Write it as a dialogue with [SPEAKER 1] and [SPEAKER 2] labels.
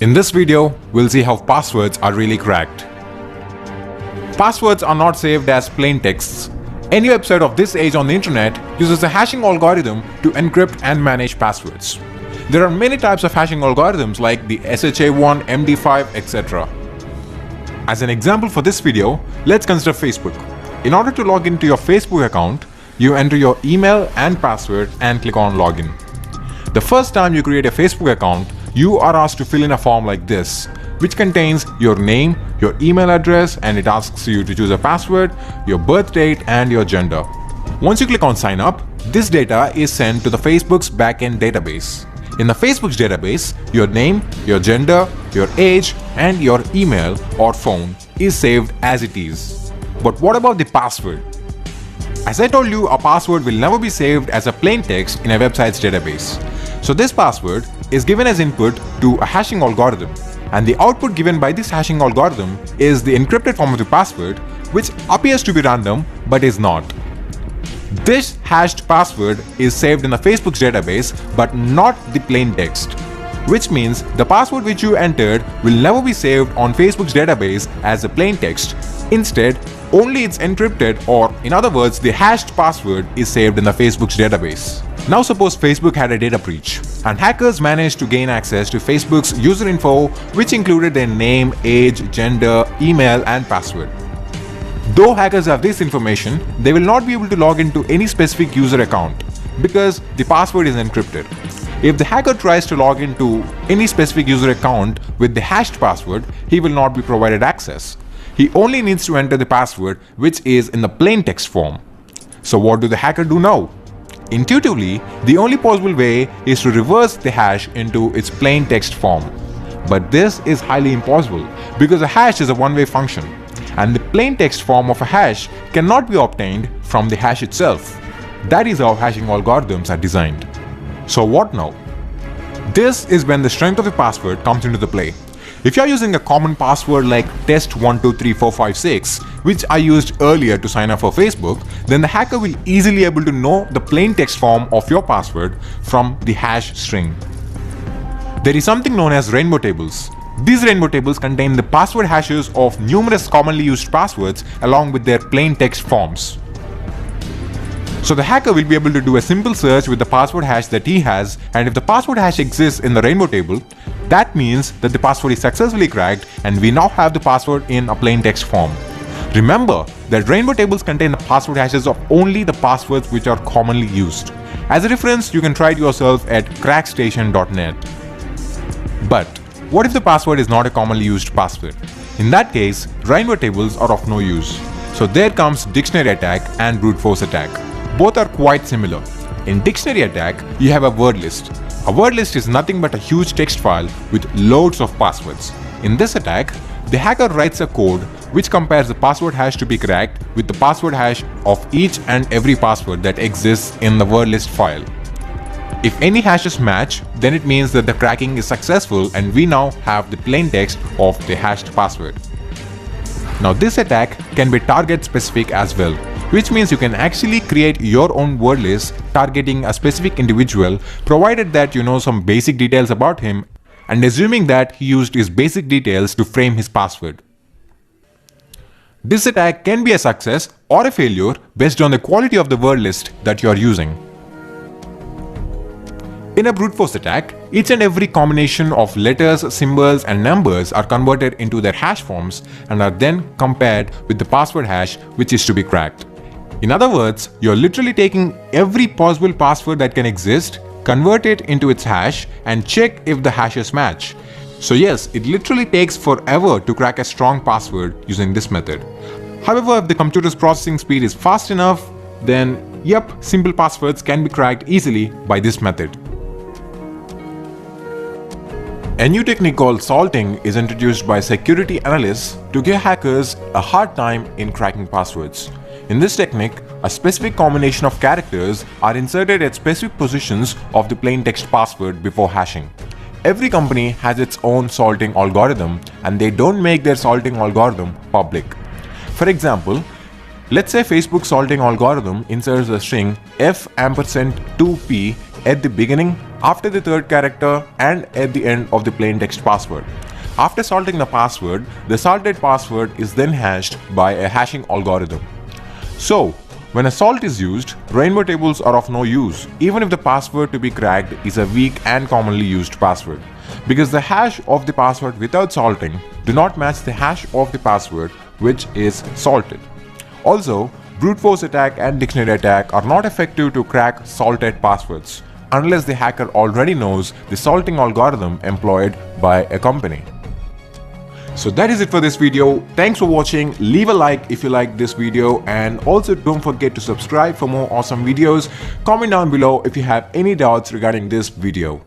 [SPEAKER 1] In this video, we'll see how passwords are really cracked. Passwords are not saved as plain texts. Any website of this age on the internet uses a hashing algorithm to encrypt and manage passwords. There are many types of hashing algorithms like the SHA-1, MD5, etc. As an example for this video, let's consider Facebook. In order to log into your Facebook account, you enter your email and password and click on login. The first time you create a Facebook account, you are asked to fill in a form like this, which contains your name, your email address, and it asks you to choose a password, your birth date, and your gender. Once you click on sign up, this data is sent to the Facebook's backend database. In the Facebook's database, your name, your gender, your age, and your email or phone is saved as it is. But what about the password? As I told you, a password will never be saved as a plain text in a website's database. So this password is given as input to a hashing algorithm, and the output given by this hashing algorithm is the encrypted form of the password, which appears to be random but is not. This hashed password is saved in the Facebook's database but not the plain text, which means the password which you entered will never be saved on Facebook's database as a plain text. Instead, only its encrypted, or in other words, the hashed password is saved in the Facebook's database. Now suppose Facebook had a data breach, and hackers managed to gain access to Facebook's user info, which included their name, age, gender, email, and password. Though hackers have this information, they will not be able to log into any specific user account because the password is encrypted. If the hacker tries to log into any specific user account with the hashed password, he will not be provided access. He only needs to enter the password, which is in the plain text form. So what do the hacker do now? Intuitively, the only possible way is to reverse the hash into its plain text form. But this is highly impossible because a hash is a one-way function, and the plain text form of a hash cannot be obtained from the hash itself. That is how hashing algorithms are designed. So what now? This is when the strength of the password comes into the play. If you are using a common password like test123456, which I used earlier to sign up for Facebook, then the hacker will easily able to know the plain text form of your password from the hash string. There is something known as rainbow tables. These rainbow tables contain the password hashes of numerous commonly used passwords along with their plain text forms. So the hacker will be able to do a simple search with the password hash that he has, and if the password hash exists in the rainbow table, that means that the password is successfully cracked and we now have the password in a plain text form. Remember that rainbow tables contain the password hashes of only the passwords which are commonly used. As a reference, you can try it yourself at crackstation.net. But what if the password is not a commonly used password? In that case, rainbow tables are of no use. So there comes dictionary attack and brute force attack. Both are quite similar. In dictionary attack, you have a word list. A word list is nothing but a huge text file with loads of passwords. In this attack, the hacker writes a code which compares the password hash to be cracked with the password hash of each and every password that exists in the word list file. If any hashes match, then it means that the cracking is successful and we now have the plain text of the hashed password. Now this attack can be target specific as well, which means you can actually create your own word list targeting a specific individual, provided that you know some basic details about him and assuming that he used his basic details to frame his password. This attack can be a success or a failure based on the quality of the word list that you are using. In a brute force attack, each and every combination of letters, symbols, and numbers are converted into their hash forms and are then compared with the password hash which is to be cracked. In other words, you're literally taking every possible password that can exist, convert it into its hash, and check if the hashes match. So yes, it literally takes forever to crack a strong password using this method. However, if the computer's processing speed is fast enough, then yep, simple passwords can be cracked easily by this method. A new technique called salting is introduced by security analysts to give hackers a hard time in cracking passwords. In this technique, a specific combination of characters are inserted at specific positions of the plain text password before hashing. Every company has its own salting algorithm and they don't make their salting algorithm public. For example, let's say Facebook's salting algorithm inserts the string f ampersand 2p at the beginning after the third character, and at the end of the plain text password. After salting the password, the salted password is then hashed by a hashing algorithm. So, when a salt is used, rainbow tables are of no use, even if the password to be cracked is a weak and commonly used password, because the hash of the password without salting do not match the hash of the password which is salted. Also, brute force attack and dictionary attack are not effective to crack salted passwords, unless the hacker already knows the salting algorithm employed by a company. So that is it for this video. Thanks for watching. Leave a like if you like this video, and also don't forget to subscribe for more awesome videos. Comment down below if you have any doubts regarding this video.